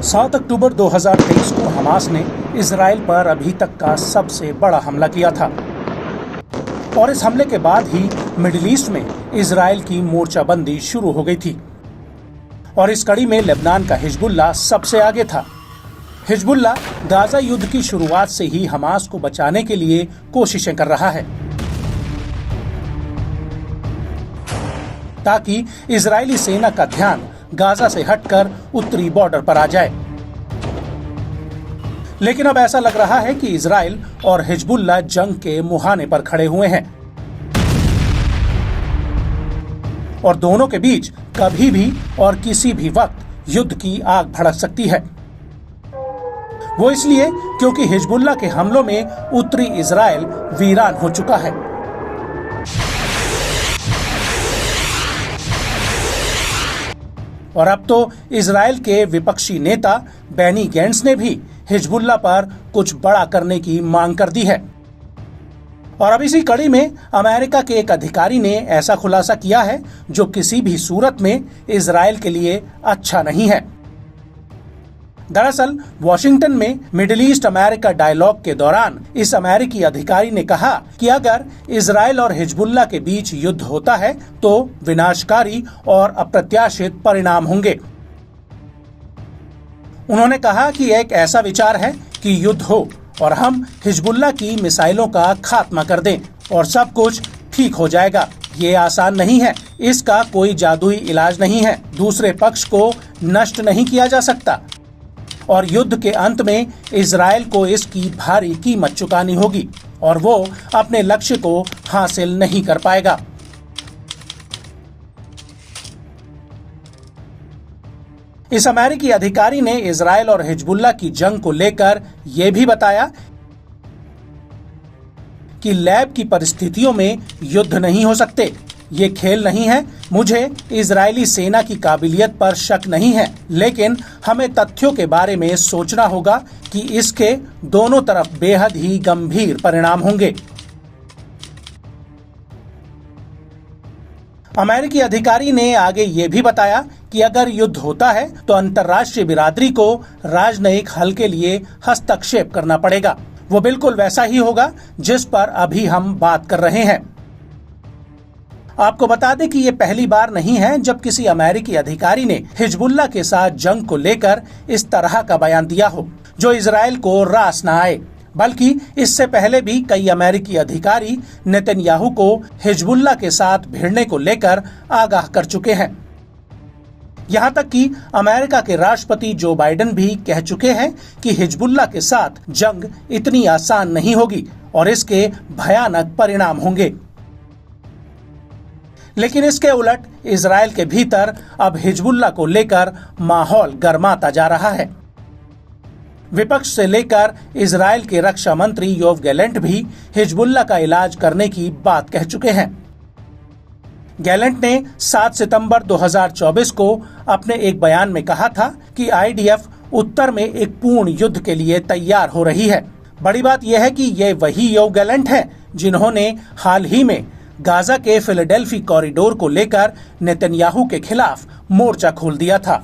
7 अक्टूबर 2023 को हमास ने इजराइल पर अभी तक का सबसे बड़ा हमला किया था और इस हमले के बाद ही मिडिल ईस्ट में इजराइल की मोर्चाबंदी शुरू हो गई थी। और इस कड़ी में लेबनान का हिजबुल्लाह सबसे आगे था। हिजबुल्लाह गाजा युद्ध की शुरुआत से ही हमास को बचाने के लिए कोशिशें कर रहा है ताकि इजरायली सेना का ध्यान गाजा से हटकर उत्तरी बॉर्डर पर आ जाए। लेकिन अब ऐसा लग रहा है कि इजराइल और हिजबुल्लाह जंग के मुहाने पर खड़े हुए हैं और दोनों के बीच कभी भी और किसी भी वक्त युद्ध की आग भड़क सकती है। वो इसलिए क्योंकि हिजबुल्लाह के हमलों में उत्तरी इजराइल वीरान हो चुका है। और अब तो इजराइल के विपक्षी नेता बेनी गैंट्स ने भी हिजबुल्लाह पर कुछ बड़ा करने की मांग कर दी है। और अब इसी कड़ी में अमेरिका के एक अधिकारी ने ऐसा खुलासा किया है जो किसी भी सूरत में इजराइल के लिए अच्छा नहीं है। दरअसल वॉशिंगटन में मिडिल ईस्ट अमेरिका डायलॉग के दौरान इस अमेरिकी अधिकारी ने कहा कि अगर इजराइल और हिजबुल्लाह के बीच युद्ध होता है तो विनाशकारी और अप्रत्याशित परिणाम होंगे। उन्होंने कहा कि एक ऐसा विचार है कि युद्ध हो और हम हिजबुल्लाह की मिसाइलों का खात्मा कर दें और सब कुछ ठीक हो जाएगा। ये आसान नहीं है, इसका कोई जादुई इलाज नहीं है, दूसरे पक्ष को नष्ट नहीं किया जा सकता और युद्ध के अंत में इजराइल को इसकी भारी कीमत चुकानी होगी और वो अपने लक्ष्य को हासिल नहीं कर पाएगा। इस अमेरिकी अधिकारी ने इजराइल और हिजबुल्लाह की जंग को लेकर यह भी बताया कि लैब की परिस्थितियों में युद्ध नहीं हो सकते, ये खेल नहीं है। मुझे इजरायली सेना की काबिलियत पर शक नहीं है, लेकिन हमें तथ्यों के बारे में सोचना होगा कि इसके दोनों तरफ बेहद ही गंभीर परिणाम होंगे। अमेरिकी अधिकारी ने आगे ये भी बताया कि अगर युद्ध होता है तो अंतर्राष्ट्रीय बिरादरी को राजनयिक हल के लिए हस्तक्षेप करना पड़ेगा। वो बिल्कुल वैसा ही होगा जिस पर अभी हम बात कर रहे हैं। आपको बता दें कि ये पहली बार नहीं है जब किसी अमेरिकी अधिकारी ने हिजबुल्लाह के साथ जंग को लेकर इस तरह का बयान दिया हो जो इजराइल को रास न आए, बल्कि इससे पहले भी कई अमेरिकी अधिकारी नेतन्याहू को हिजबुल्लाह के साथ भिड़ने को लेकर आगाह कर चुके हैं। यहाँ तक कि अमेरिका के राष्ट्रपति जो बाइडेन भी कह चुके हैं कि हिजबुल्लाह के साथ जंग इतनी आसान नहीं होगी और इसके भयानक परिणाम होंगे। लेकिन इसके उलट इजराइल के भीतर अब हिजबुल्लाह को लेकर माहौल गर्माता जा रहा है। विपक्ष से लेकर इजराइल के रक्षा मंत्री योव गैलेंट भी हिजबुल्लाह का इलाज करने की बात कह चुके हैं। गैलेंट ने 7 सितंबर 2024 को अपने एक बयान में कहा था कि आईडीएफ उत्तर में एक पूर्ण युद्ध के लिए तैयार हो रही है। बड़ी बात यह है कि ये वही योव गैलेंट हैं जिन्होंने हाल ही में गाजा के फिलाडेल्फी कॉरिडोर को लेकर नेतन्याहू के खिलाफ मोर्चा खोल दिया था।